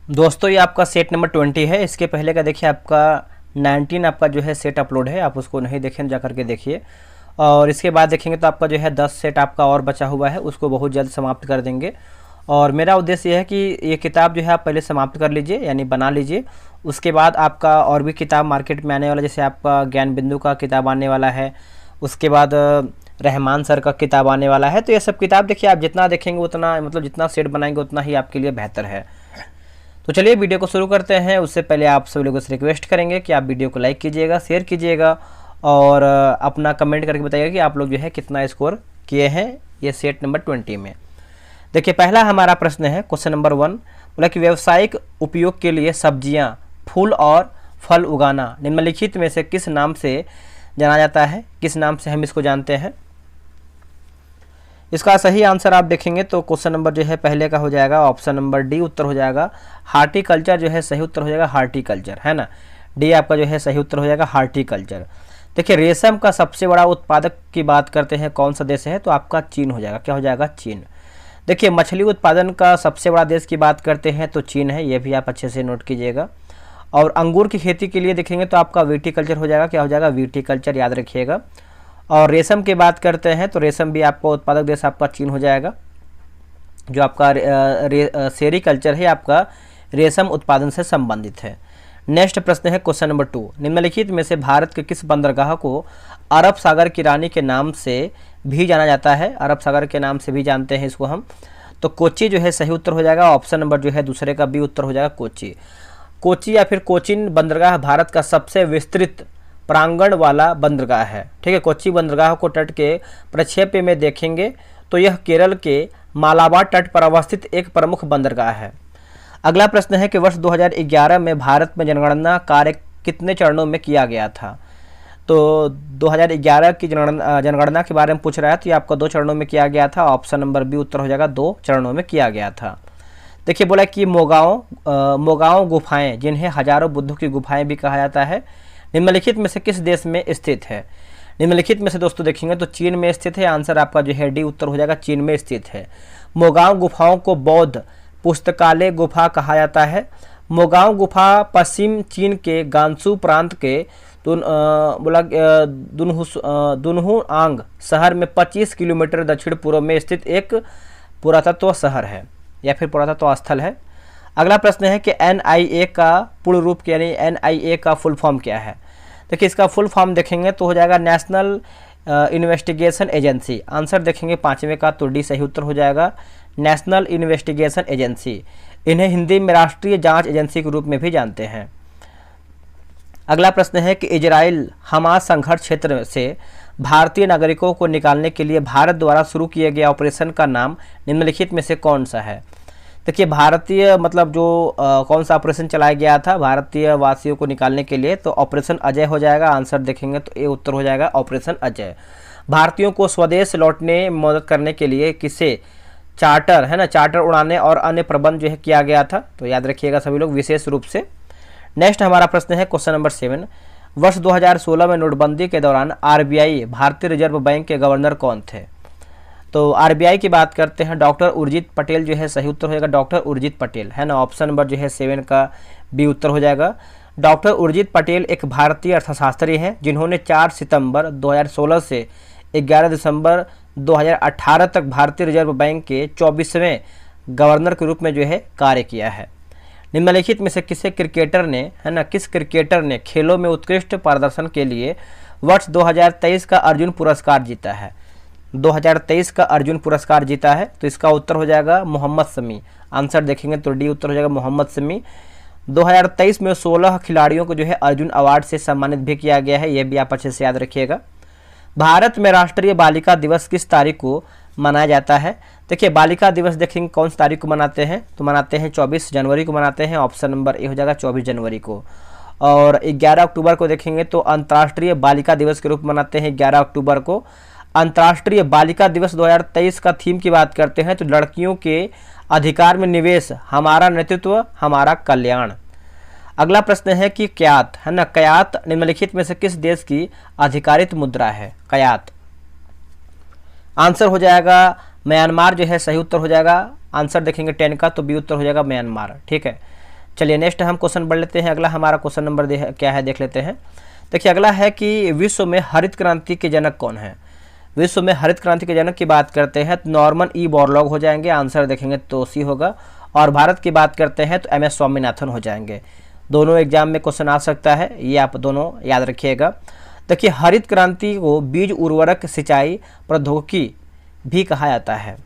दोस्तों ये आपका सेट नंबर 20 है। इसके पहले का देखिए आपका 19 आपका जो है सेट अपलोड है, आप उसको नहीं देखें जा करके देखिए। और इसके बाद देखेंगे तो आपका जो है 10 सेट आपका और बचा हुआ है, उसको बहुत जल्द समाप्त कर देंगे। और मेरा उद्देश्य यह है कि ये किताब जो है आप पहले समाप्त कर लीजिए, यानी बना लीजिए। उसके बाद आपका और भी किताब मार्केट में आने वाला, जैसे आपका ज्ञान बिंदु का किताब आने वाला है, उसके बाद रहमान सर का किताब आने वाला है। तो ये सब किताब देखिए आप जितना देखेंगे उतना, मतलब जितना सेट बनाएंगे उतना ही आपके लिए बेहतर है। तो चलिए वीडियो को शुरू करते हैं। उससे पहले आप सभी लोगों से रिक्वेस्ट करेंगे कि आप वीडियो को लाइक कीजिएगा, शेयर कीजिएगा और अपना कमेंट करके बताइएगा कि आप लोग जो है कितना स्कोर किए हैं ये सेट नंबर 20 में। देखिए पहला हमारा प्रश्न है, क्वेश्चन नंबर 1, बोला कि व्यावसायिक उपयोग के लिए सब्जियां, फूल और फल उगाना निम्नलिखित में से किस नाम से जाना जाता है? किस नाम से हम इसको जानते हैं? इसका सही आंसर आप देखेंगे तो क्वेश्चन नंबर जो है पहले का हो जाएगा ऑप्शन नंबर डी उत्तर हो जाएगा। हार्टिकल्चर जो है सही उत्तर हो जाएगा, हार्टिकल्चर है ना। डी आपका जो है सही उत्तर हो जाएगा हार्टिकल्चर। देखिए रेशम का सबसे बड़ा उत्पादक की बात करते हैं, कौन सा देश है? तो आपका चीन हो जाएगा। क्या हो जाएगा? चीन। देखिए मछली उत्पादन का सबसे बड़ा देश की बात करते हैं तो चीन है, ये भी आप अच्छे से नोट कीजिएगा। और अंगूर की खेती के लिए देखेंगे तो आपका विटीकल्चर हो जाएगा। क्या हो जाएगा? विटीकल्चर, याद रखिएगा। और रेशम की बात करते हैं तो रेशम भी आपका उत्पादक देश आपका चीन हो जाएगा। जो आपका सेरीकल्चर है आपका रेशम उत्पादन से संबंधित है। नेक्स्ट प्रश्न है क्वेश्चन नंबर 2, निम्नलिखित में से भारत के किस बंदरगाह को अरब सागर की रानी के नाम से भी जाना जाता है? अरब सागर के नाम से भी जानते हैं इसको हम। तो कोच्चि जो है सही उत्तर हो जाएगा। ऑप्शन नंबर जो है दूसरे का बी उत्तर हो जाएगा, कोच्चि। कोच्चि या फिर कोचिन बंदरगाह भारत का सबसे विस्तृत प्रांगण वाला बंदरगाह है। ठीक है, कोच्चि बंदरगाह को तट के प्रक्षेप्य में देखेंगे तो यह केरल के मालाबार तट पर अवस्थित एक प्रमुख बंदरगाह है। अगला प्रश्न है कि वर्ष 2011 में भारत में जनगणना कार्य कितने चरणों में किया गया था? तो 2011 की जनगणना के बारे में पूछ रहा है, तो ये आपका 2 चरणों में किया गया था। ऑप्शन नंबर बी उत्तर हो जाएगा, 2 चरणों में किया गया था। देखिए बोला कि मोगांव गुफाएं, जिन्हें हजारों बुद्धों की गुफाएं भी कहा जाता है, निम्नलिखित में से किस देश में स्थित है? निम्नलिखित में से दोस्तों देखेंगे तो चीन में स्थित है। आंसर आपका जो है डी उत्तर हो जाएगा, चीन में स्थित है। मोगांव गुफाओं को बौद्ध पुस्तकालय गुफा कहा जाता है। मोगांव गुफा पश्चिम चीन के गांसू प्रांत के दुनहुआंग शहर में 25 किलोमीटर दक्षिण पूर्व में स्थित एक पुरातत्व शहर है या फिर पुरातत्व स्थल है। अगला प्रश्न है कि NIA का पूर्ण रूप यानी NIA का फुल फॉर्म क्या है? देखिए इसका फुल फॉर्म देखेंगे तो हो जाएगा नेशनल इन्वेस्टिगेशन एजेंसी। आंसर देखेंगे 5वें का तो डी सही उत्तर हो जाएगा, नेशनल इन्वेस्टिगेशन एजेंसी। इन्हें हिंदी में राष्ट्रीय जांच एजेंसी के रूप में भी जानते हैं। अगला प्रश्न है कि इजराइल हमास संघर्ष क्षेत्र से भारतीय नागरिकों को निकालने के लिए भारत द्वारा शुरू किए गए ऑपरेशन का नाम निम्नलिखित में से कौन सा है? देखिए भारतीय मतलब जो कौन सा ऑपरेशन चलाया गया था भारतीय वासियों को निकालने के लिए, तो ऑपरेशन अजय हो जाएगा। आंसर देखेंगे तो ए उत्तर हो जाएगा, ऑपरेशन अजय। भारतीयों को स्वदेश लौटने में मदद करने के लिए किसे चार्टर है ना, चार्टर उड़ाने और अन्य प्रबंध जो है किया गया था, तो याद रखिएगा सभी लोग विशेष रूप से। नेक्स्ट हमारा प्रश्न है क्वेश्चन नंबर 7, वर्ष 2016 में नोटबंदी के दौरान RBI भारतीय रिजर्व बैंक के गवर्नर कौन थे? तो RBI की बात करते हैं, डॉक्टर उर्जित पटेल जो है सही उत्तर हो जाएगा, डॉक्टर उर्जित पटेल है ना। ऑप्शन नंबर जो है 7 का बी उत्तर हो जाएगा। डॉक्टर उर्जित पटेल एक भारतीय अर्थशास्त्री हैं जिन्होंने 4 सितंबर 2016 से 11 दिसंबर 2018 तक भारतीय रिजर्व बैंक के 24वें गवर्नर के रूप में जो है कार्य किया है। निम्नलिखित में से किस क्रिकेटर ने खेलों में उत्कृष्ट प्रदर्शन के लिए वर्ष 2023 का अर्जुन पुरस्कार जीता है? 2023 का अर्जुन पुरस्कार जीता है, तो इसका उत्तर हो जाएगा मोहम्मद शमी। आंसर देखेंगे तो डी उत्तर हो जाएगा, मोहम्मद शमी। 2023 में 16 खिलाड़ियों को जो है अर्जुन अवार्ड से सम्मानित भी किया गया है, यह भी आप अच्छे से याद रखिएगा। भारत में राष्ट्रीय बालिका दिवस किस तारीख को मनाया जाता है? देखिए बालिका दिवस देखेंगे कौन सी तारीख को मनाते हैं, तो मनाते हैं 24 जनवरी को मनाते हैं। ऑप्शन नंबर ए हो जाएगा 24 जनवरी को। और 11 अक्टूबर को देखेंगे तो अंतर्राष्ट्रीय बालिका दिवस के रूप में मनाते हैं 11 अक्टूबर को। अंतर्राष्ट्रीय बालिका दिवस 2023 का थीम की बात करते हैं तो लड़कियों के अधिकार में निवेश, हमारा नेतृत्व, हमारा कल्याण। अगला प्रश्न है कि क्यात है ना, क्यात निम्नलिखित में से किस देश की आधिकारिक मुद्रा है? क्यात आंसर हो जाएगा म्यांमार जो है सही उत्तर हो जाएगा। आंसर देखेंगे 10 का तो बी उत्तर हो जाएगा म्यांमार। ठीक है, चलिए नेक्स्ट हम क्वेश्चन पढ़ लेते हैं। अगला हमारा क्वेश्चन नंबर क्या है देख लेते हैं। देखिए अगला है कि विश्व में हरित क्रांति के जनक कौन है। विश्व में हरित क्रांति के जनक की बात करते हैं तो नॉर्मन ई बोरलॉग हो जाएंगे, आंसर देखेंगे तो सी होगा। और भारत की बात करते हैं तो एम एस स्वामीनाथन हो जाएंगे। दोनों एग्जाम में क्वेश्चन आ सकता है, ये आप दोनों याद रखिएगा। देखिए हरित क्रांति को बीज उर्वरक सिंचाई प्रौद्योगिकी भी कहा जाता है।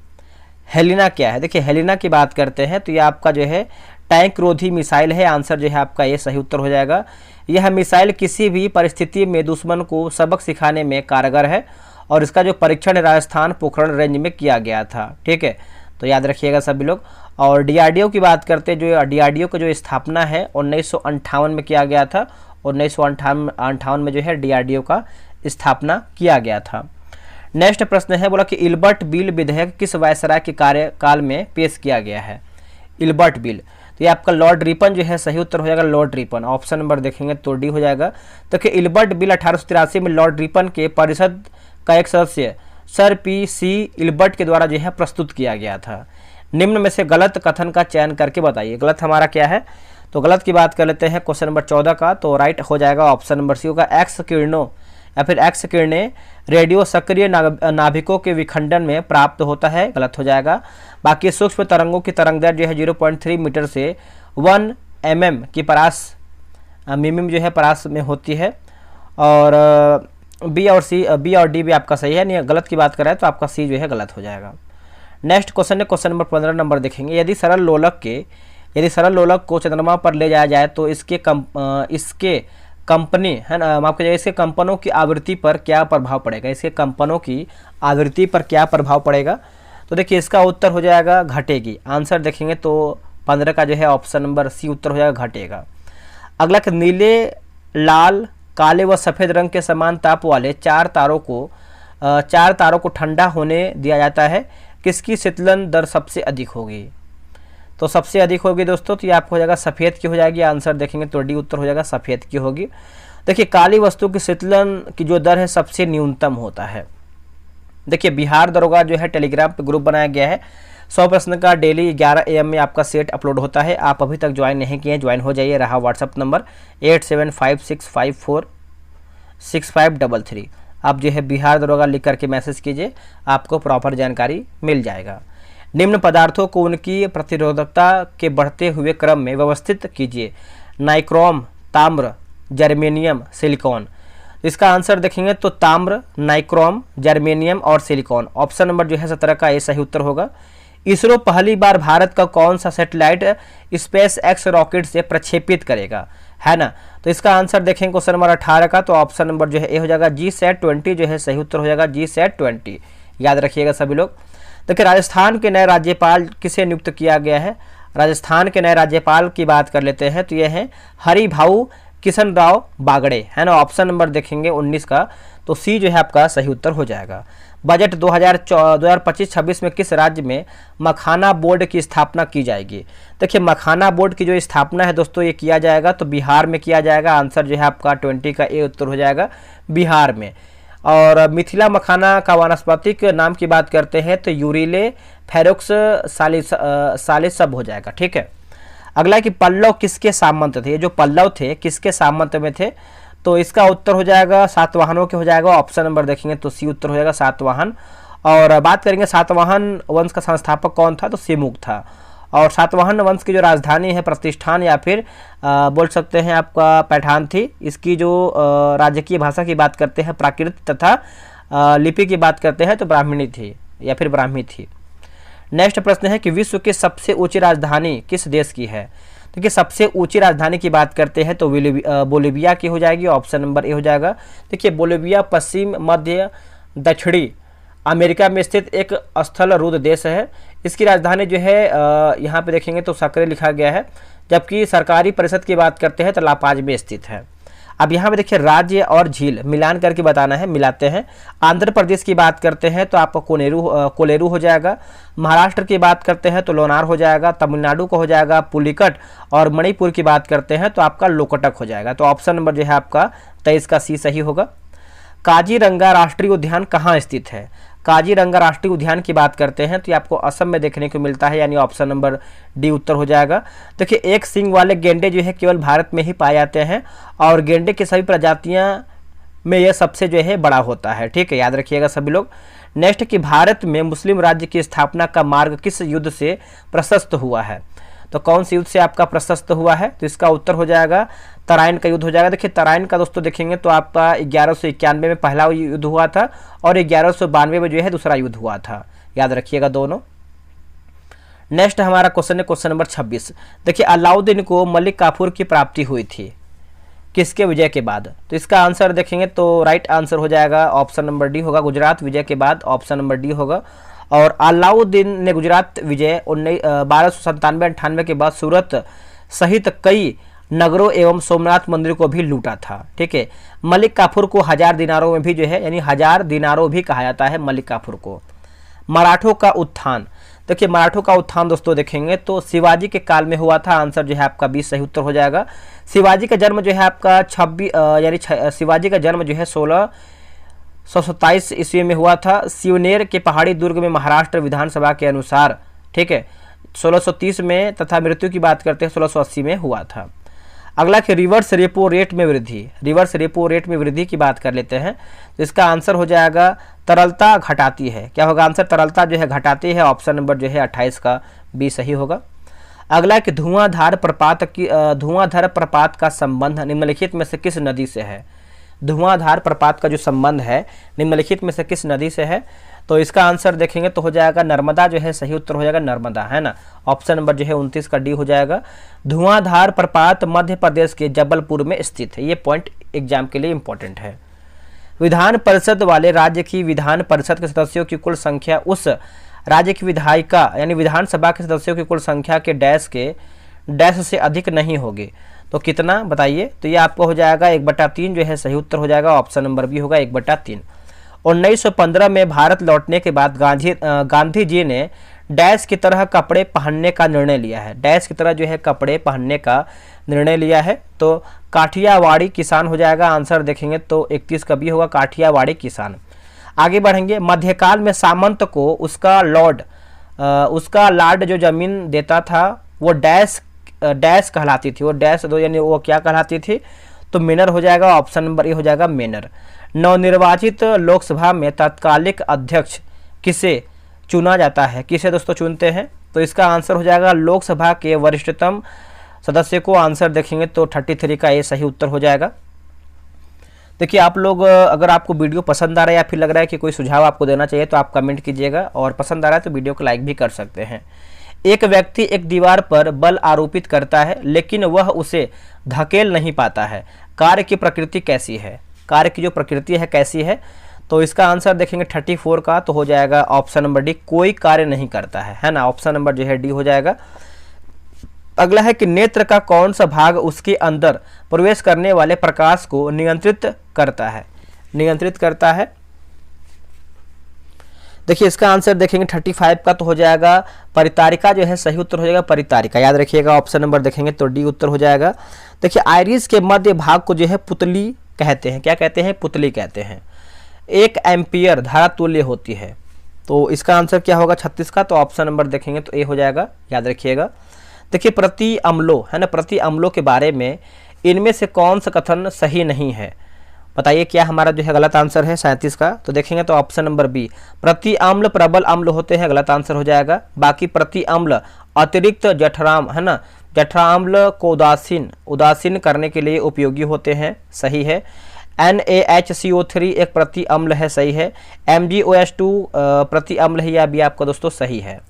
हेलिना क्या है, देखिए हेलिना की बात करते हैं तो ये आपका जो है टैंक रोधी मिसाइल है, आंसर जो है आपका ये सही उत्तर हो जाएगा। यह मिसाइल किसी भी परिस्थिति में दुश्मन को सबक सिखाने में कारगर है और इसका जो परीक्षण राजस्थान पोखरण रेंज में किया गया था। ठीक है, तो याद रखिएगा सभी लोग। और डीआरडीओ की बात करते हैं, जो डीआरडीओ का जो स्थापना है 1958 में किया गया था। 1958 में जो है डीआरडीओ का स्थापना किया गया था। नेक्स्ट प्रश्न है, बोला कि इल्बर्ट बिल विधेयक किस वायसराय के कार्यकाल में पेश किया गया है। इल्बर्ट बिल, तो ये आपका लॉर्ड रिपन जो है सही उत्तर हो जाएगा, लॉर्ड रिपन। ऑप्शन नंबर देखेंगे तो डी हो जाएगा। देखिए इल्बर्ट बिल 1883 में लॉर्ड रिपन के परिषद का एक सदस्य सर पी सी इल्बर्ट के द्वारा जो है प्रस्तुत किया गया था। निम्न में से गलत कथन का चयन करके बताइए। गलत हमारा क्या है, तो गलत की बात कर लेते हैं क्वेश्चन नंबर 14 का, तो राइट हो जाएगा ऑप्शन नंबर सी होगा। एक्स किरणों या फिर एक्स किरणें रेडियो सक्रिय नाभिकों के विखंडन में प्राप्त होता है, गलत हो जाएगा। बाकी सूक्ष्म तरंगों की तरंग दैर्ध्य जो है 0.3 मीटर से 1 mm की परास मिमिम जो है परास में होती है। और बी और डी भी आपका सही है, नहीं गलत की बात कर रहा है तो आपका सी जो है गलत हो जाएगा। नेक्स्ट क्वेश्चन है क्वेश्चन नंबर 15 नंबर देखेंगे। यदि सरल लोलक को चंद्रमा पर ले जाया जाए तो इसके कंपनी है ना, माफ कीजिएगा, इसके कंपनों की आवृत्ति पर क्या प्रभाव पड़ेगा। इसके कंपनों की आवृत्ति पर क्या प्रभाव पड़ेगा, तो देखिए इसका उत्तर हो जाएगा घटेगी। आंसर देखेंगे तो 15 का जो है ऑप्शन नंबर सी उत्तर हो जाएगा घटेगा। अगला नीले, लाल, काले व सफ़ेद रंग के समान ताप वाले चार तारों को ठंडा होने दिया जाता है, किसकी शीतलन दर सबसे अधिक होगी। तो सबसे अधिक होगी दोस्तों, तो ये आपको हो जाएगा सफ़ेद की हो जाएगी। आंसर देखेंगे तो डी उत्तर हो जाएगा सफ़ेद की होगी। देखिए काली वस्तु की शीतलन की जो दर है सबसे न्यूनतम होता है। देखिए बिहार दरोगा जो है टेलीग्राम पे ग्रुप बनाया गया है। 100 प्रश्न का डेली 11 AM में आपका सेट अपलोड होता है। आप अभी तक ज्वाइन नहीं किए, ज्वाइन हो जाइए। रहा व्हाट्सअप नंबर 8756546533। आप जो है बिहार दरोगा लिख करके मैसेज कीजिए, आपको प्रॉपर जानकारी मिल जाएगा। निम्न पदार्थों को उनकी प्रतिरोधकता के बढ़ते हुए क्रम में व्यवस्थित कीजिए। नाइक्रोम, ताम्र, जर्मेनियम, सिलिकॉन। इसका आंसर देखेंगे तो ताम्र, नाइक्रोम, जर्मेनियम और सिलिकॉन। ऑप्शन नंबर जो है 17 का ये सही उत्तर होगा। इसरो पहली बार भारत का कौन सा सैटेलाइट स्पेस एक्स रॉकेट से प्रक्षेपित करेगा, है ना। तो इसका आंसर देखेंगे क्वेश्चन नंबर 18 का, तो ऑप्शन नंबर जो है ए हो जाएगा। GSAT-20 जो है सही उत्तर हो जाएगा, GSAT-20 याद रखिएगा सभी लोग। देखिए राजस्थान के नए राज्यपाल किसे नियुक्त किया गया है। राजस्थान के नए राज्यपाल की बात कर लेते हैं तो ये है हरिभाऊ किशन राव बागड़े, है ना। ऑप्शन नंबर देखेंगे 19 का, तो सी जो है आपका सही उत्तर हो जाएगा। बजट 2025-26 में किस राज्य में मखाना बोर्ड की स्थापना की जाएगी। देखिए मखाना बोर्ड की जो स्थापना है दोस्तों ये किया जाएगा तो बिहार में किया जाएगा। आंसर जो है आपका 20 का ए उत्तर हो जाएगा, बिहार में। और मिथिला मखाना का वानस्पतिक नाम की बात करते हैं तो यूरिले फेरोक्स सालिसब हो जाएगा। ठीक है, अगला कि पल्लव किसके सामंत थे। ये जो पल्लव थे किसके सामंत में थे, तो इसका उत्तर हो जाएगा सातवाहनों के हो जाएगा। ऑप्शन नंबर देखेंगे तो सी उत्तर हो जाएगा सातवाहन। और बात करेंगे सातवाहन वंश का संस्थापक कौन था, तो सिमुक था। और सातवाहन वंश की जो राजधानी है प्रतिष्ठान या फिर बोल सकते हैं आपका पैठान थी। इसकी जो राजकीय भाषा की बात करते हैं प्राकृत तथा लिपि की बात करते हैं तो ब्राह्मणी थी या फिर ब्राह्मी थी। नेक्स्ट प्रश्न है कि विश्व की सबसे ऊंची राजधानी किस देश की है। देखिए सबसे ऊंची राजधानी की बात करते हैं तो बोलिविया की हो जाएगी। ऑप्शन नंबर ए हो जाएगा। देखिए बोलिविया पश्चिम मध्य दक्षिणी अमेरिका में स्थित एक स्थल रुद्ध देश है। इसकी राजधानी जो है यहाँ पे देखेंगे तो सक्रिय लिखा गया है, जबकि सरकारी परिषद की बात करते हैं तो लापाज में स्थित है। अब यहाँ पे देखिए राज्य और झील मिलान करके बताना है, मिलाते हैं। आंध्र प्रदेश की बात करते हैं तो आपको कोलेरू हो जाएगा। महाराष्ट्र की बात करते हैं तो लोनार हो जाएगा। तमिलनाडु को हो जाएगा पुलिकट। और मणिपुर की बात करते हैं तो आपका लोकटक हो जाएगा। तो ऑप्शन नंबर जो है आपका 23 का सी सही होगा। काजीरंगा राष्ट्रीय उद्यान कहाँ स्थित है। काजीरंगा राष्ट्रीय उद्यान की बात करते हैं तो ये आपको असम में देखने को मिलता है, यानी ऑप्शन नंबर डी उत्तर हो जाएगा। देखिए एक सींग वाले गेंडे जो है केवल भारत में ही पाए जाते हैं और गेंडे की सभी प्रजातियां में यह सबसे जो है बड़ा होता है। ठीक है, याद रखिएगा सभी लोग। नेक्स्ट कि भारत में मुस्लिम राज्य की स्थापना का मार्ग किस युद्ध से प्रशस्त हुआ है? तो कौन से युद्ध से आपका प्रशस्त हुआ है? तो इसका उत्तर हो जाएगा तराइन का युद्ध हो जाएगा। देखिए तराइन का दोस्तों देखेंगे तो आपका 1191 में पहला युद्ध हुआ था और 1192 में जो है दूसरा युद्ध हुआ था, याद रखिएगा दोनों। नेक्स्ट हमारा क्वेश्चन है क्वेश्चन नंबर 26। देखिए अलाउद्दीन को मलिक काफूर की प्राप्ति हुई थी किसके विजय के बाद? तो इसका आंसर देखेंगे तो राइट आंसर हो जाएगा ऑप्शन नंबर डी होगा, गुजरात विजय के बाद ऑप्शन नंबर डी होगा। और अलाउद्दीन ने गुजरात विजय 1297-98 के बाद सूरत सहित कई नगरों एवं सोमनाथ मंदिर को भी लूटा था। ठीक है, मलिक काफूर को 1000 दिनारों में भी जो है यानी 1000 दिनारों भी कहा जाता है मलिक काफूर को। मराठों का उत्थान, देखिए मराठों का उत्थान दोस्तों देखेंगे तो शिवाजी के काल में हुआ था, आंसर जो है आपका 20 सही उत्तर हो जाएगा। शिवाजी का जन्म जो है आपका 26 यानी शिवाजी का जन्म जो है 1627 ईस्वी में हुआ था शिवनेर के पहाड़ी दुर्ग में महाराष्ट्र विधानसभा के अनुसार। ठीक है, 1630 में तथा मृत्यु की बात करते हैं 1680 में हुआ था। अगला कि रिवर्स रेपो रेट में वृद्धि, रिवर्स रेपो रेट में वृद्धि की बात कर लेते हैं तो इसका आंसर हो जाएगा तरलता घटाती है। क्या होगा आंसर? तरलता जो है घटाती है, ऑप्शन नंबर जो है 28 का बी सही होगा। अगला कि धुआंधार प्रपात का संबंध निम्नलिखित में से किस नदी से है? धुआंधार प्रपात का जो संबंध है निम्नलिखित में से किस नदी से है? तो इसका आंसर देखेंगे तो हो जाएगा नर्मदा जो है सही उत्तर हो जाएगा, नर्मदा है ना, ऑप्शन नंबर जो है 29 का डी हो जाएगा। धुआंधार प्रपात मध्य प्रदेश के जबलपुर में स्थित है, ये पॉइंट एग्जाम के लिए इंपॉर्टेंट है। विधान परिषद वाले राज्य की विधान परिषद के सदस्यों की कुल संख्या उस राज्य की विधायिका यानी विधानसभा के सदस्यों की कुल संख्या के डैश से अधिक नहीं होगी। तो कितना बताइए? तो ये आपको हो जाएगा 1/3 जो है सही उत्तर हो जाएगा, ऑप्शन नंबर बी होगा 1/3। 1915 में भारत लौटने के बाद गांधी जी ने डैश की तरह कपड़े पहनने का निर्णय लिया है, डैश की तरह जो है कपड़े पहनने का निर्णय लिया है। तो काठियावाड़ी किसान हो जाएगा, आंसर देखेंगे तो 31 का बी होगा, काठियावाड़ी किसान। आगे बढ़ेंगे, मध्यकाल में सामंत को उसका लार्ड जो जमीन देता था वो डैश कहलाती थी, वो डैश दो यानी वो क्या कहलाती थी? तो मेनर हो जाएगा, ऑप्शन नंबर ए हो जाएगा मेनर। नवनिर्वाचित लोकसभा में तत्कालिक अध्यक्ष किसे चुना जाता है? किसे दोस्तों चुनते हैं? तो इसका आंसर हो जाएगा लोकसभा के वरिष्ठतम सदस्य को, आंसर देखेंगे तो 33 का ए सही उत्तर हो जाएगा। देखिए आप लोग अगर आपको वीडियो पसंद आ रहा है या फिर लग रहा है कि कोई सुझाव आपको देना चाहिए तो आप कमेंट कीजिएगा, और पसंद आ रहा है तो वीडियो को लाइक भी कर सकते हैं। एक व्यक्ति एक दीवार पर बल आरोपित करता है लेकिन वह उसे धकेल नहीं पाता है, कार्य की प्रकृति कैसी है? कार्य की जो प्रकृति है कैसी है? तो इसका आंसर देखेंगे 34 का तो हो जाएगा ऑप्शन नंबर डी, कोई कार्य नहीं करता है ना, ऑप्शन नंबर जो है डी हो जाएगा। अगला है कि नेत्र का कौन सा भाग उसके अंदर प्रवेश करने वाले प्रकाश को नियंत्रित करता है? नियंत्रित करता है। देखिए इसका आंसर देखेंगे 35 का तो हो जाएगा परितारिका जो है सही उत्तर हो जाएगा, परितारिका, याद रखिएगा, ऑप्शन नंबर देखेंगे तो डी उत्तर हो जाएगा। देखिए आइरिस के मध्य भाग को जो है पुतली कहते हैं, क्या कहते हैं? पुतली कहते हैं। 1 एम्पियर धारा तुल्य होती है, तो इसका आंसर क्या होगा 36 का, तो ऑप्शन नंबर देखेंगे तो ए हो जाएगा, याद रखिएगा। देखिए प्रति अम्लों है ना, प्रति अम्लों के बारे में इनमें से कौन सा कथन सही नहीं है? बताइए क्या हमारा जो है गलत आंसर है 37 का, तो देखेंगे तो ऑप्शन नंबर बी, प्रति अम्ल प्रबल अम्ल होते हैं, गलत आंसर हो जाएगा। बाकी प्रति अम्ल अतिरिक्त जठराम है ना, जठराम्ल को उदासीन करने के लिए उपयोगी होते हैं, सही है। NaHCO3 एक प्रति अम्ल है, सही है। MgOH2 प्रति अम्ल है, यह भी आपका दोस्तों सही है।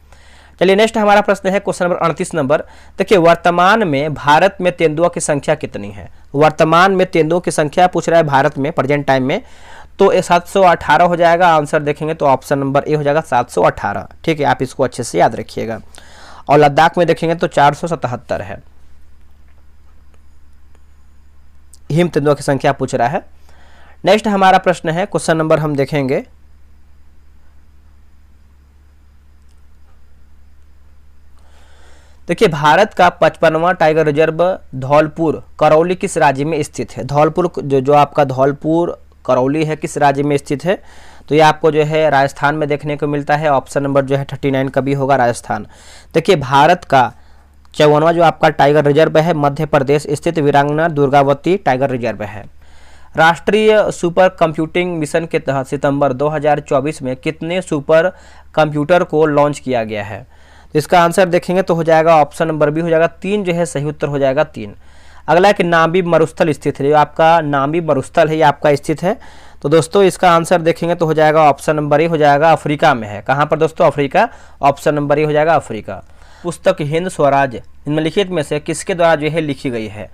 चलिए नेक्स्ट हमारा प्रश्न है क्वेश्चन नंबर 38 नंबर। देखिए वर्तमान में भारत में तेंदुआ की संख्या कितनी है? वर्तमान में तेंदुओं की संख्या पूछ रहा है भारत में प्रेजेंट टाइम में, तो 718 हो जाएगा, आंसर देखेंगे तो ऑप्शन नंबर ए हो जाएगा 718। ठीक है, आप इसको अच्छे से याद रखिएगा। और लद्दाख में देखेंगे तो 477 है। हिम तेंदुआ की संख्या पूछ रहा है। नेक्स्ट हमारा प्रश्न है क्वेश्चन नंबर हम देखेंगे देखिए भारत का 55वां टाइगर रिजर्व धौलपुर करौली किस राज्य में स्थित है? धौलपुर जो आपका धौलपुर करौली है किस राज्य में स्थित है? तो ये आपको जो है राजस्थान में देखने को मिलता है। ऑप्शन नंबर जो है 39 कभी होगा राजस्थान। देखिए भारत का 54वां जो आपका टाइगर रिजर्व है मध्य प्रदेश स्थित वीरांगना दुर्गावती टाइगर रिजर्व है। राष्ट्रीय सुपर कंप्यूटिंग मिशन के तहत सितंबर 2024 में कितने सुपर कंप्यूटर को लॉन्च किया गया है? तो इसका आंसर देखेंगे तो हो जाएगा ऑप्शन नंबर बी हो जाएगा 3 जो है सही उत्तर हो जाएगा 3। अगला कि नामी मरुस्थल स्थित है, जो आपका नामी मरुस्थल है ये आपका स्थित है। तो दोस्तों इसका आंसर देखेंगे तो हो जाएगा ऑप्शन नंबर ए हो जाएगा अफ्रीका में है। कहाँ पर दोस्तों? अफ्रीका। ऑप्शन नंबर ए हो जाएगा अफ्रीका। पुस्तक हिंद स्वराज निम्नलिखित में से किसके द्वारा जो है लिखी गई है?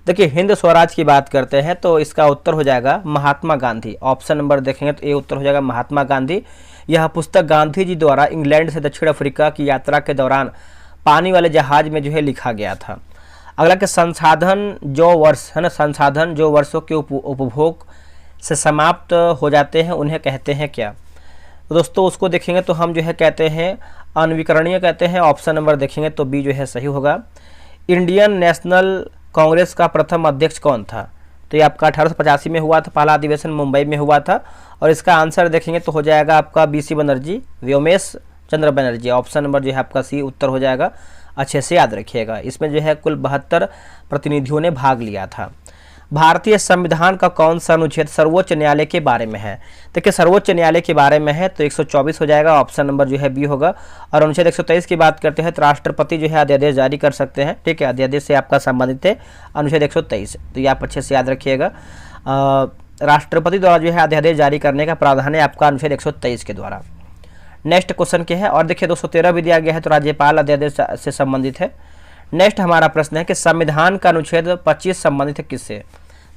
देखिए हिंद स्वराज की बात करते हैं तो इसका उत्तर हो जाएगा महात्मा गांधी। ऑप्शन नंबर देखेंगे तो ए उत्तर हो जाएगा महात्मा गांधी। यह पुस्तक गांधी जी द्वारा इंग्लैंड से दक्षिण अफ्रीका की यात्रा के दौरान पानी वाले जहाज में जो है लिखा गया था। अगला के संसाधन जो वर्ष है ना, संसाधन जो वर्षों के उपभोग से समाप्त हो जाते हैं उन्हें कहते हैं क्या? तो दोस्तों उसको देखेंगे तो हम जो है कहते हैं अनवीकरणीय कहते हैं। ऑप्शन नंबर देखेंगे तो बी जो है सही होगा। इंडियन नेशनल कांग्रेस का प्रथम अध्यक्ष कौन था? तो ये आपका 1885 में हुआ था, पहला अधिवेशन मुंबई में हुआ था। और इसका आंसर देखेंगे तो हो जाएगा आपका बीसी बनर्जी, व्योमेश चंद्र बनर्जी। ऑप्शन नंबर जो है आपका सी उत्तर हो जाएगा। अच्छे से याद रखिएगा। इसमें जो है कुल 72 प्रतिनिधियों ने भाग लिया था। भारतीय संविधान का कौन सा अनुच्छेद सर्वोच्च न्यायालय के बारे में है? देखिए सर्वोच्च न्यायालय के बारे में है तो 124 हो जाएगा। ऑप्शन नंबर जो है बी होगा। और अनुच्छेद 123 की बात करते हैं तो राष्ट्रपति जो है अध्यादेश जारी कर सकते हैं। ठीक है, अध्यादेश से आपका संबंधित है अनुच्छेद 123। तो ये आप अच्छे से याद रखिएगा। राष्ट्रपति द्वारा जो है अध्यादेश जारी करने का प्रावधान है आपका अनुच्छेद 123 के द्वारा। नेक्स्ट क्वेश्चन क्या है? और देखिए 213 भी दिया गया है तो राज्यपाल अध्यादेश से संबंधित है। नेक्स्ट हमारा प्रश्न है कि संविधान का अनुच्छेद 25 संबंधित है किससे?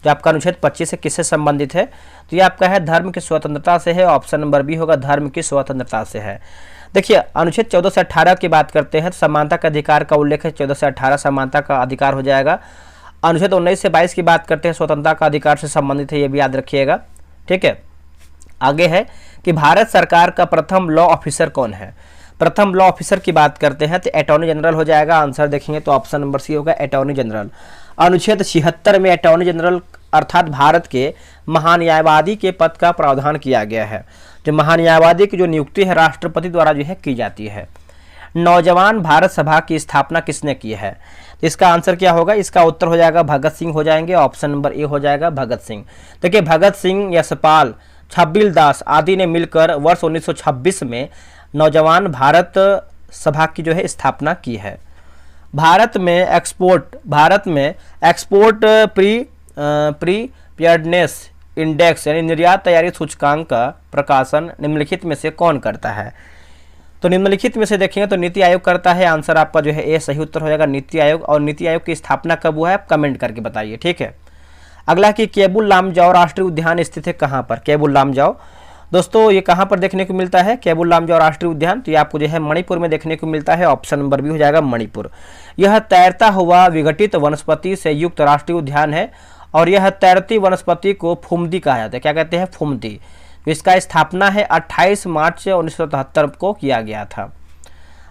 जो आपका अनुच्छेद 25 है किससे संबंधित है? तो ये आपका है धर्म की स्वतंत्रता से है। ऑप्शन नंबर बी होगा, धर्म की स्वतंत्रता से है। देखिए अनुच्छेद 14 से 18 की बात करते हैं तो समानता का अधिकार का उल्लेख है। 14 से 18 समानता का अधिकार हो जाएगा। अनुच्छेद 19 से 22 की बात करते हैं स्वतंत्रता का अधिकार से संबंधित है, ये भी याद रखिएगा। ठीक है, आगे है कि भारत सरकार का प्रथम लॉ ऑफिसर कौन है? प्रथम लॉ ऑफिसर की बात करते हैं तो अटॉर्नी जनरल हो जाएगा। आंसर देखेंगे तो ऑप्शन नंबर सी होगा, अटॉर्नी जनरल। अनुच्छेद 76 में अटॉर्नी जनरल अर्थात भारत के महान्यायवादी के पद का प्रावधान किया गया है। जो महान्यायवादी की जो नियुक्ति है राष्ट्रपति द्वारा जो है की जाती है। नौजवान भारत सभा की स्थापना किसने की है? तो इसका आंसर क्या होगा? इसका उत्तर हो जाएगा भगत सिंह हो जाएंगे। ऑप्शन नंबर ए हो जाएगा भगत सिंह। देखिए भगत सिंह, यशपाल, छबिल दास आदि ने मिलकर वर्ष 1926 में नौजवान भारत सभा की जो है स्थापना की है। भारत में एक्सपोर्ट प्रीपेयर्डनेस इंडेक्स यानी निर्यात तैयारी सूचकांक का प्रकाशन निम्नलिखित में से कौन करता है? तो निम्नलिखित में से देखेंगे तो नीति आयोग करता है। आंसर आपका जो है ए सही उत्तर हो जाएगा, नीति आयोग। और नीति आयोग की स्थापना कब हुआ है आप कमेंट करके बताइए। ठीक है, अगला कि केबुल लामजाओ राष्ट्रीय उद्यान स्थित है कहाँ पर? केबुल लामजाओ दोस्तों ये कहाँ पर देखने को मिलता है? केबुल लामजाओ राष्ट्रीय उद्यान तो ये आपको जो है मणिपुर में देखने को मिलता है। ऑप्शन नंबर बी हो जाएगा मणिपुर। यह तैरता हुआ विघटित वनस्पति से युक्त राष्ट्रीय उद्यान है और यह तैरती वनस्पति को फुमदी कहा जाता है। क्या कहते हैं? फुमदी। तो इसका स्थापना है 28 मार्च 1977 को किया गया था।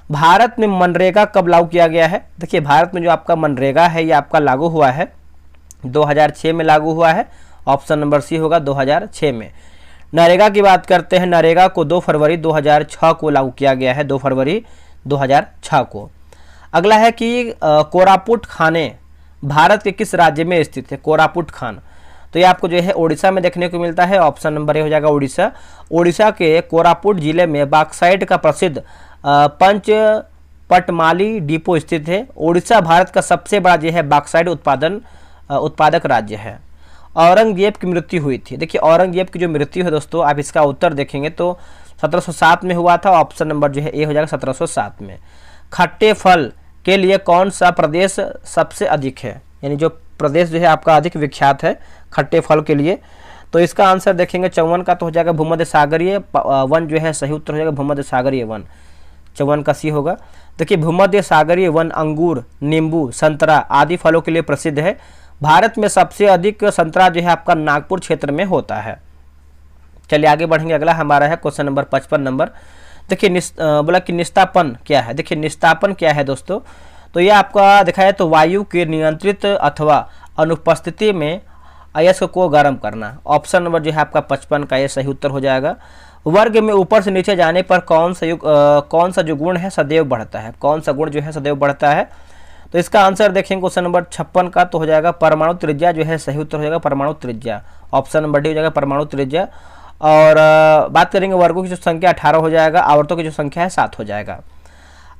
भारत में मनरेगा कब लागू किया गया है? देखिए भारत में जो आपका मनरेगा है ये आपका लागू हुआ है 2006 में लागू हुआ है। ऑप्शन नंबर सी होगा 2006 में। नरेगा की बात करते हैं, नरेगा को 2 फरवरी 2006 को लागू किया गया है, 2 फरवरी 2006 को। अगला है कि कोरापुट खाने भारत के किस राज्य में स्थित है? कोरापुट खान तो ये आपको जो है ओडिशा में देखने को मिलता है। ऑप्शन नंबर ए हो जाएगा ओडिशा। ओडिशा के कोरापुट जिले में बॉक्साइट का प्रसिद्ध पंचपटमाली डिपो स्थित है। ओडिशा भारत का सबसे बड़ा जो है बॉक्साइट उत्पादक राज्य है। औरंगजेब की मृत्यु हुई थी। देखिए औरंगजेब की जो मृत्यु है दोस्तों आप इसका उत्तर देखेंगे तो 1707 में हुआ था। ऑप्शन नंबर जो है ए हो जाएगा 1707 में। खट्टे फल के लिए कौन सा प्रदेश सबसे अधिक है? यानी जो प्रदेश जो है आपका अधिक विख्यात है खट्टे फल के लिए, तो इसका आंसर देखेंगे 54 का तो हो जाएगा भूमध्य सागरीय वन जो है सही उत्तर हो जाएगा भूमध्य सागरीय वन। 54 का सी होगा। देखिए भूमध्य सागरीय वन अंगूर, नींबू, संतरा आदि फलों के लिए प्रसिद्ध है। भारत में सबसे अधिक संतरा जो है आपका नागपुर क्षेत्र में होता है। चलिए आगे बढ़ेंगे। अगला हमारा है क्वेश्चन नंबर 55 नंबर। देखिए बोला कि निस्तापन क्या है? देखिए निस्तापन क्या है दोस्तों? तो ये आपका दिखाया तो वायु के नियंत्रित अथवा अनुपस्थिति में अयस्क को गर्म करना। ऑप्शन नंबर जो है आपका 55 का ये सही उत्तर हो जाएगा। वर्ग में ऊपर से नीचे जाने पर कौन सा जो गुण है सदैव बढ़ता है, कौन सा गुण जो है सदैव बढ़ता है? तो इसका आंसर देखेंगे क्वेश्चन नंबर 56 का, तो हो जाएगा परमाणु त्रिज्या जो है सही उत्तर हो जाएगा परमाणु त्रिज्या, ऑप्शन नंबर डी हो जाएगा परमाणु त्रिज्या। और बात करेंगे वर्गों की जो संख्या 18 हो जाएगा, आवर्तों की जो संख्या है 7 हो जाएगा।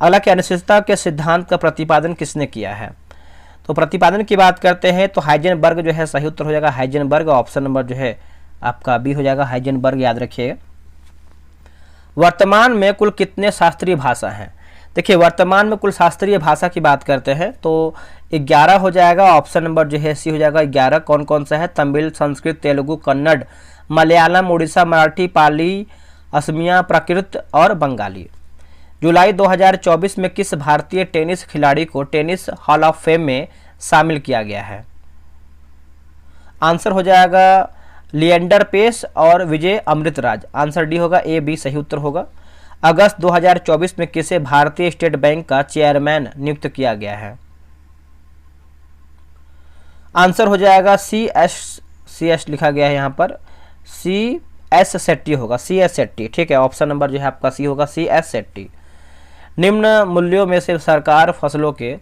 अगला कि अनिश्चितता के सिद्धांत का प्रतिपादन किसने किया है? तो प्रतिपादन की बात करते हैं तो हाइजेनबर्ग जो है सही उत्तर हो जाएगा हाइजेनबर्ग, ऑप्शन नंबर जो है आपका बी हो जाएगा हाइजेनबर्ग, याद रखिएगा। वर्तमान में कुल कितने शास्त्रीय भाषा हैं? देखिए वर्तमान में कुल शास्त्रीय भाषा की बात करते हैं तो 11 हो जाएगा, ऑप्शन नंबर जो है सी हो जाएगा 11। कौन कौन सा है? तमिल, संस्कृत, तेलुगु, कन्नड़, मलयालम, उड़ीसा, मराठी, पाली, असमिया, प्राकृत और बंगाली। जुलाई 2024 में किस भारतीय टेनिस खिलाड़ी को टेनिस हॉल ऑफ फेम में शामिल किया गया है? आंसर हो जाएगा लिएंडर पेस और विजय अमृतराज, आंसर डी होगा, ए बी सही उत्तर होगा। अगस्त 2024 में किसे भारतीय स्टेट बैंक का चेयरमैन नियुक्त किया गया है? आंसर हो जाएगा सी एस लिखा गया है यहाँ पर, सी एस शेट्टी होगा, सी एस शेट्टी, ठीक है। ऑप्शन नंबर जो है आपका सी होगा, सी एस शेट्टी। निम्न मूल्यों में से सरकार फसलों के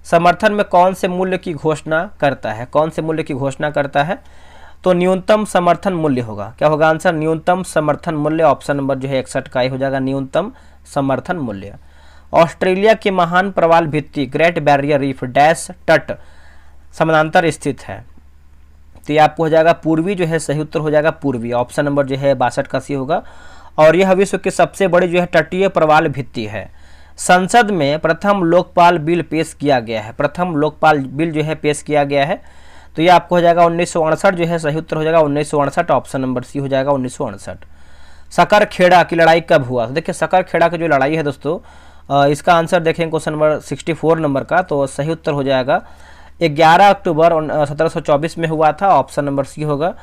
समर्थन में कौन से मूल्य की घोषणा करता है? कौन से मूल्य की घोषणा करता है? तो न्यूनतम समर्थन मूल्य होगा, क्या होगा आंसर? न्यूनतम समर्थन मूल्य, ऑप्शन नंबर जो है 61 का ही हो जाएगा न्यूनतम समर्थन मूल्य। ऑस्ट्रेलिया की महान प्रवाल भित्ति ग्रेट बैरियर रीफ डैश तट समानांतर स्थित है, तो ये आपको हो जाएगा पूर्वी जो है सही उत्तर हो जाएगा पूर्वी, ऑप्शन नंबर जो है 62 का सी होगा। और यह विश्व की सबसे बड़ी जो है तटीय प्रवाल भित्ति है। संसद में प्रथम लोकपाल बिल पेश किया गया है, प्रथम लोकपाल बिल जो है पेश किया गया है, तो ये आपको हो जाएगा 1968 जो है सही उत्तर हो जाएगा 1968, ऑप्शन नंबर सी हो जाएगा 1968। सकरखेड़ा की लड़ाई कब हुआ? तो देखिए सकरखेड़ा की जो लड़ाई है दोस्तों, इसका आंसर देखें क्वेश्चन नंबर 64 नंबर का, तो सही उत्तर हो जाएगा 11 अक्टूबर 1724 में हुआ था, ऑप्शन नंबर सी होगा।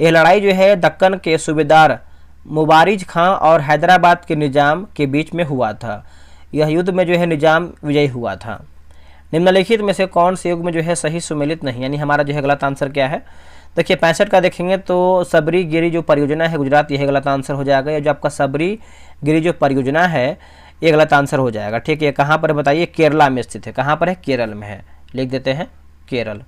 यह लड़ाई जो है दक्कन के सूबेदार मुबारिज खां और हैदराबाद के निजाम के बीच में हुआ था। यह युद्ध में जो है निजाम विजयी हुआ था। निम्नलिखित में से कौन से युग में जो है सही सुमेलित नहीं, यानी हमारा जो है गलत आंसर क्या है? देखिए 65 का देखेंगे तो सबरी गिरी जो परियोजना है गुजरात, यह गलत आंसर हो जाएगा। ये जो आपका सबरी गिरी जो परियोजना है ये गलत आंसर हो जाएगा, ठीक है। कहाँ पर बताइए? केरला में स्थित है, कहाँ पर है? केरल में है, लिख देते हैं केरल।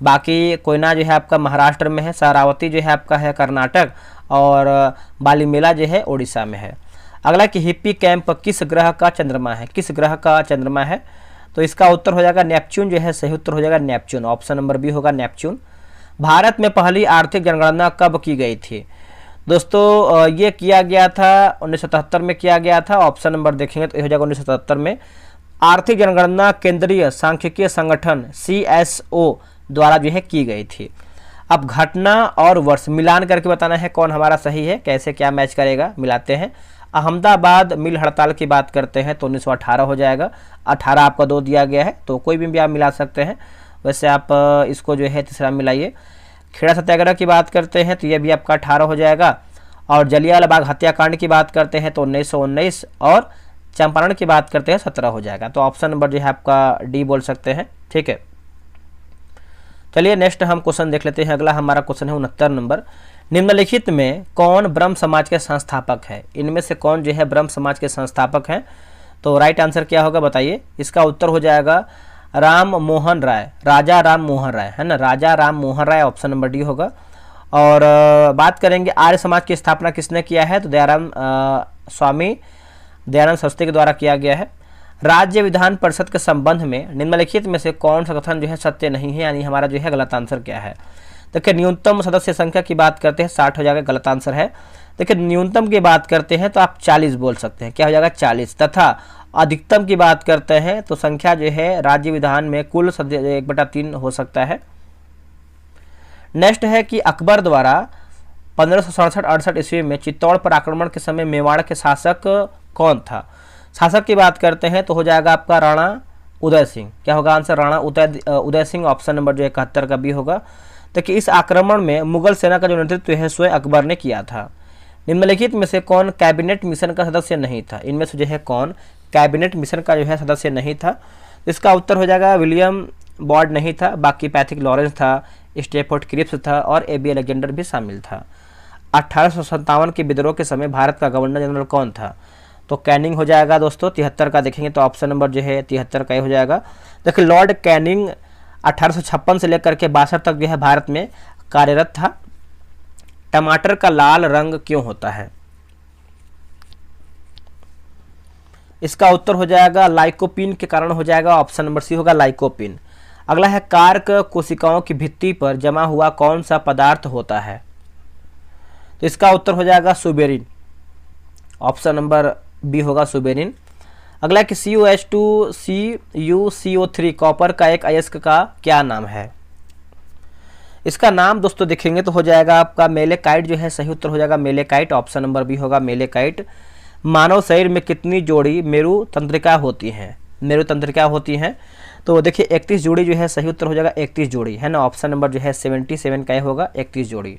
बाकी कोयना जो है आपका महाराष्ट्र में है, शरावती जो है आपका है कर्नाटक, और बालीमेला जो है उड़ीसा में है। अगला कि हिप्पी कैंप किस ग्रह का चंद्रमा है? किस ग्रह का चंद्रमा है? तो इसका उत्तर हो जाएगा नेपच्यून जो है सही उत्तर हो जाएगा नेपच्यून, ऑप्शन नंबर बी होगा नेपच्यून। भारत में पहली आर्थिक जनगणना कब की गई थी? दोस्तों ये किया गया था 1977 में किया गया था, ऑप्शन नंबर देखेंगे तो ये हो जाएगा 1977 में। आर्थिक जनगणना केंद्रीय सांख्यिकीय संगठन CSO द्वारा जो है की गई थी। अब घटना और वर्ष मिलान करके बताना है कौन हमारा सही है, कैसे क्या मैच करेगा, मिलाते हैं। अहमदाबाद मिल हड़ताल की बात करते हैं तो 1918 हो जाएगा, 18 आपका 2 दिया गया है तो कोई भी आप मिला सकते हैं, वैसे आप इसको जो है तीसरा मिलाइए। खेड़ा सत्याग्रह की बात करते हैं तो ये भी आपका 18 हो जाएगा, और जलियांवाला बाग हत्याकांड की बात करते हैं तो 1919, और चंपारण की बात करते हैं 17 हो जाएगा, तो ऑप्शन नंबर जो है आपका डी बोल सकते हैं, ठीक है। चलिए नेक्स्ट हम क्वेश्चन देख लेते हैं। अगला हमारा क्वेश्चन है 69 नंबर। निम्नलिखित में कौन ब्रह्म समाज के संस्थापक है? इनमें से कौन जो है ब्रह्म समाज के संस्थापक हैं? तो राइट आंसर क्या होगा बताइए? इसका उत्तर हो जाएगा राम मोहन राय, राजा राम मोहन राय, है ना, राजा Ram Mohan Roy, option number D होगा। और बात करेंगे आर्य समाज की स्थापना किसने किया है? तो स्वामी दयानंद सरस्वती के द्वारा किया गया है। राज्य विधान परिषद के संबंध में निम्नलिखित में से कौन सा कथन जो है सत्य नहीं है, यानी हमारा जो है गलत आंसर क्या है? देखिए न्यूनतम सदस्य संख्या की बात करते हैं 60 हो जाएगा, गलत आंसर है। देखिए न्यूनतम की बात करते हैं तो आप 40 बोल सकते हैं, क्या हो जाएगा 40, तथा अधिकतम की बात करते हैं तो संख्या जो है राज्य विधान में कुल 1/3 हो सकता है। नेक्स्ट है कि अकबर द्वारा 1567-68 ईस्वी में चित्तौड़ पर आक्रमण के समय मेवाड़ के शासक कौन था? शासक की बात करते हैं तो हो जाएगा आपका राणा उदय सिंह, क्या होगा answer? Rana Uday Singh, option number जो 71 का बी होगा। देखिए इस आक्रमण में मुगल सेना का जो नेतृत्व है स्वयं अकबर ने किया था। निम्नलिखित में से कौन कैबिनेट मिशन का सदस्य नहीं था? इनमें से जो है कौन कैबिनेट मिशन का जो है सदस्य नहीं था? इसका उत्तर हो जाएगा विलियम बॉर्ड नहीं था, बाकी पैथिक लॉरेंस था, स्टेफोर्ड क्रिप्स था, और AB अलेक्जेंडर भी शामिल था। 1857 के विद्रोह के समय भारत का गवर्नर जनरल कौन था? तो कैनिंग हो जाएगा दोस्तों। 73 का देखेंगे तो ऑप्शन नंबर जो है 73 का ही हो जाएगा। देखिए लॉर्ड कैनिंग 1856 से लेकर के 62 तक जो है भारत में कार्यरत था। टमाटर का लाल रंग क्यों होता है? इसका उत्तर हो जाएगा लाइकोपीन के कारण हो जाएगा। ऑप्शन नंबर सी होगा लाइकोपीन। अगला है कार्क कोशिकाओं की भित्ति पर जमा हुआ कौन सा पदार्थ होता है? तो इसका उत्तर हो जाएगा सुबेरिन। ऑप्शन नंबर बी होगा सुबेरिन। अगला कि CuH2 CuCO3 कॉपर का एक अयस्क का क्या नाम है? इसका नाम दोस्तों देखेंगे तो हो जाएगा आपका मेलेकाइट जो है, सही उत्तर हो जाएगा मेलेकाइट। ऑप्शन नंबर बी होगा मेलेकाइट। मानव शरीर में कितनी जोड़ी मेरु तंत्रिका होती हैं? मेरु तंत्रिका होती हैं तो देखिए 31 जोड़ी जो है, सही उत्तर हो जाएगा 31 जोड़ी है ना। ऑप्शन नंबर जो है 77 का ही होगा, 31 जोड़ी।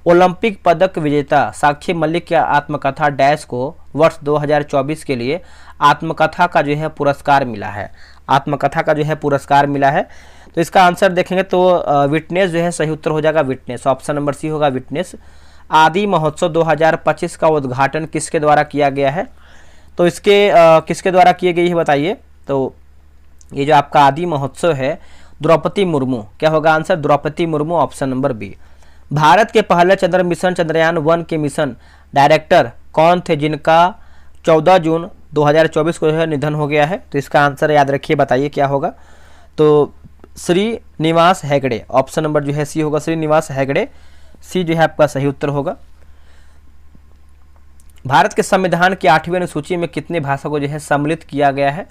ओलंपिक पदक विजेता साक्षी मलिक की आत्मकथा डैश को वर्ष 2024 के लिए आत्मकथा का जो है पुरस्कार मिला है। आत्मकथा का जो है पुरस्कार मिला है तो इसका आंसर देखेंगे तो विटनेस जो है, सही उत्तर हो जाएगा विटनेस। ऑप्शन नंबर सी होगा विटनेस। आदि महोत्सव 2025 का उद्घाटन किसके द्वारा किया गया है? तो इसके किसके द्वारा किए गई है बताइए? तो ये जो आपका आदि महोत्सव है द्रौपदी मुर्मू, क्या होगा answer? Droupadi Murmu. Option number B. Bharat के पहले चंद्र मिशन चंद्रयान 1 के मिशन डायरेक्टर कौन थे जिनका 14 जून 2024 को जो है निधन हो गया है? तो इसका आंसर याद रखिए, बताइए क्या होगा? तो श्रीनिवास हेगड़े। ऑप्शन नंबर जो है सी होगा श्रीनिवास हेगड़े। सी जो है आपका सही उत्तर होगा। भारत के संविधान की 8वीं अनुसूची में कितनी भाषा को जो है सम्मिलित किया गया है?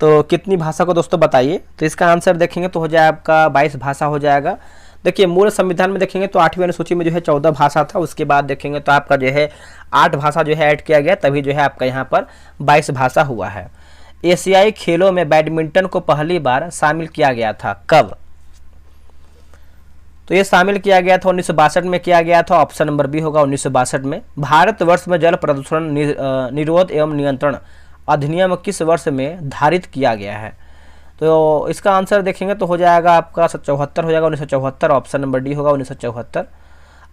तो कितनी भाषा को दोस्तों बताइए? तो इसका आंसर देखेंगे तो हो जाए आपका 22 भाषा हो जाएगा। देखिए मूल संविधान में देखेंगे तो 8वीं अनुसूची में जो है 14 भाषा था, उसके बाद देखेंगे तो आपका जो है 8 भाषा जो है ऐड किया गया, तभी जो है आपका यहाँ पर 22 भाषा हुआ है। एशियाई खेलों में बैडमिंटन को पहली बार शामिल किया गया था, कब? तो ये शामिल किया गया था 1962 में किया गया था। ऑप्शन नंबर बी होगा 1962 में। भारतवर्ष में जल प्रदूषण निरोध एवं नियंत्रण अधिनियम किस वर्ष में धारित किया गया है? तो इसका आंसर देखेंगे तो हो जाएगा आपका 74 हो जाएगा, 1974। ऑप्शन नंबर डी होगा 1974।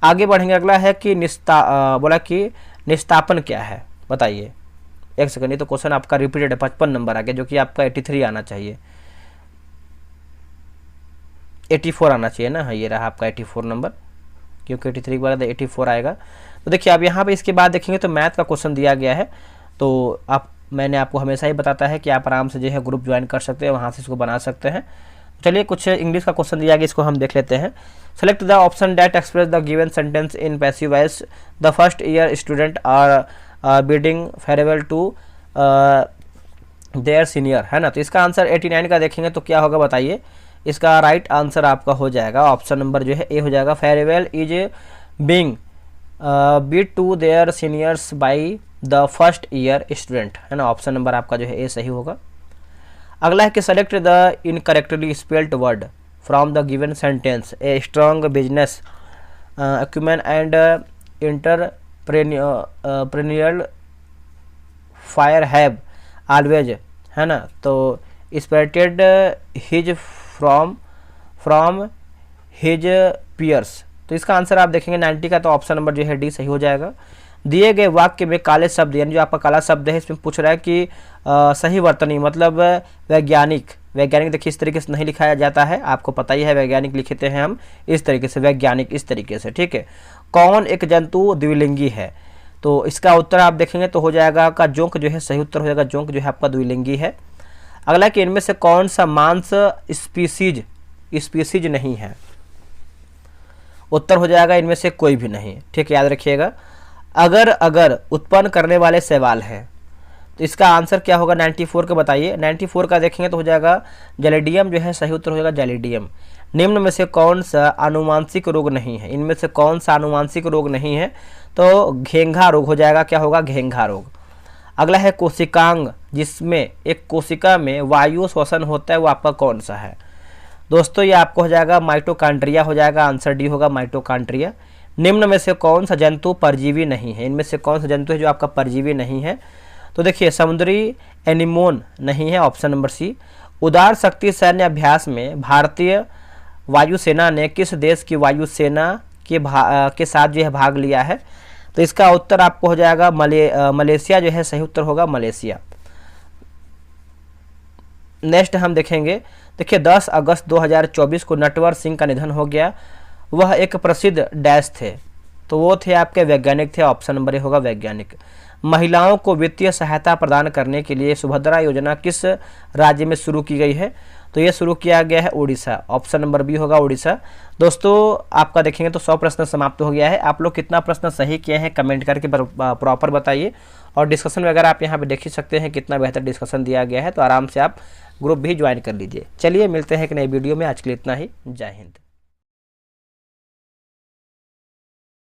आगे बढ़ेंगे। अगला है कि बोला कि निस्तापन क्या है, बताइए। एक सेकंड, तो क्वेश्चन आपका रिपीटेड है, 55 नंबर आ गया, जो कि आपका 83 आना चाहिए, 84 आना चाहिए ना। हाँ ये रहा आपका 84 नंबर, क्योंकि 83 के बाद 84 आएगा। तो देखिए अब यहाँ पे इसके बाद देखेंगे तो मैथ का क्वेश्चन दिया गया है। तो मैंने आपको हमेशा ही बताता है कि आप आराम से जो है ग्रुप ज्वाइन कर सकते हैं, वहाँ से इसको बना सकते हैं। चलिए कुछ इंग्लिश का क्वेश्चन दिया गया, इसको हम देख लेते हैं। Select the option that express the given sentence in passive voice. The first year student are bidding farewell to their senior, है ना। तो इसका आंसर 89 का देखेंगे तो क्या होगा बताइए। इसका राइट आंसर आपका हो जाएगा ऑप्शन नंबर जो है ए हो जाएगा। Farewell is being bid to their seniors by the first year student, है ना। ऑप्शन नंबर आपका जो है ए सही होगा। अगला है कि select the incorrectly spelled word from the given sentence. A strong business acumen and entrepreneurial fire have always, है ना। तो expected his from his peers. तो इसका आंसर आप देखेंगे 90 का, तो ऑप्शन नंबर जो है डी सही हो जाएगा। दिए गए वाक्य में काले शब्द, यानी जो आपका काला शब्द है, इसमें पूछ रहा है कि सही वर्तनी मतलब वैज्ञानिक देखिए इस तरीके से नहीं लिखाया जाता है, आपको पता ही है वैज्ञानिक लिखते हैं हम इस तरीके से, वैज्ञानिक इस तरीके से, ठीक है। कौन एक जंतु द्विलिंगी है? तो इसका उत्तर आप देखेंगे तो हो जाएगा आपका जोंक जो है सही उत्तर हो जाएगा। जोंक जो है आपका द्विलिंगी है। अगला कि इनमें से कौन सा मांस स्पीसीज नहीं है? उत्तर हो जाएगा इनमें से कोई भी नहीं, ठीक है, याद रखिएगा। अगर उत्पन्न करने वाले सवाल है तो इसका आंसर क्या होगा 94 का बताइए। 94 का देखेंगे तो हो जाएगा जैलिडियम जो है सही उत्तर हो जाएगा जैलिडियम। निम्न में से कौन सा आनुवांशिक रोग नहीं है? इनमें से कौन सा आनुवांशिक रोग नहीं है? तो घेंघा रोग हो जाएगा, क्या होगा घेंघा रोग। अगला है कोशिकांग, जिसमें एक कोशिका में वायु श्वसन होता है, वो आपका कौन सा है? दोस्तों ये आपको हो जाएगा माइटोकॉन्ड्रिया हो जाएगा, आंसर डी होगा माइटोकॉन्ड्रिया। निम्न में से कौन सा जंतु परजीवी नहीं है? इनमें से कौन सा जंतु है जो आपका परजीवी नहीं है? तो देखिए समुद्री एनिमोन नहीं है, ऑप्शन नंबर सी। उदार शक्ति सैन्य अभ्यास में भारतीय वायुसेना ने किस देश की वायुसेना के साथ जो है भाग लिया है। तो इसका उत्तर आपको हो जाएगा मलेशिया जो है सही उत्तर होगा मलेशिया। नेक्स्ट हम देखेंगे, देखिए 10 अगस्त 2024 को नटवर सिंह का निधन हो गया। वह एक प्रसिद्ध डैश थे, तो वो थे आपके वैज्ञानिक थे, ऑप्शन नंबर ए होगा वैज्ञानिक। महिलाओं को वित्तीय सहायता प्रदान करने के लिए सुभद्रा योजना किस राज्य में शुरू की गई है? तो ये शुरू किया गया है उड़ीसा, ऑप्शन नंबर बी होगा उड़ीसा। दोस्तों आपका देखेंगे तो 100 प्रश्न समाप्त हो गया है। आप लोग कितना प्रश्न सही किए हैं कमेंट करके प्रॉपर बताइए, और डिस्कशन वगैरह आप यहाँ पे देख ही सकते हैं कितना बेहतर डिस्कशन दिया गया है, तो आराम से आप ग्रुप भी ज्वाइन कर लीजिए। चलिए मिलते हैं एक नई वीडियो में, आज के लिए इतना ही, जय हिंद।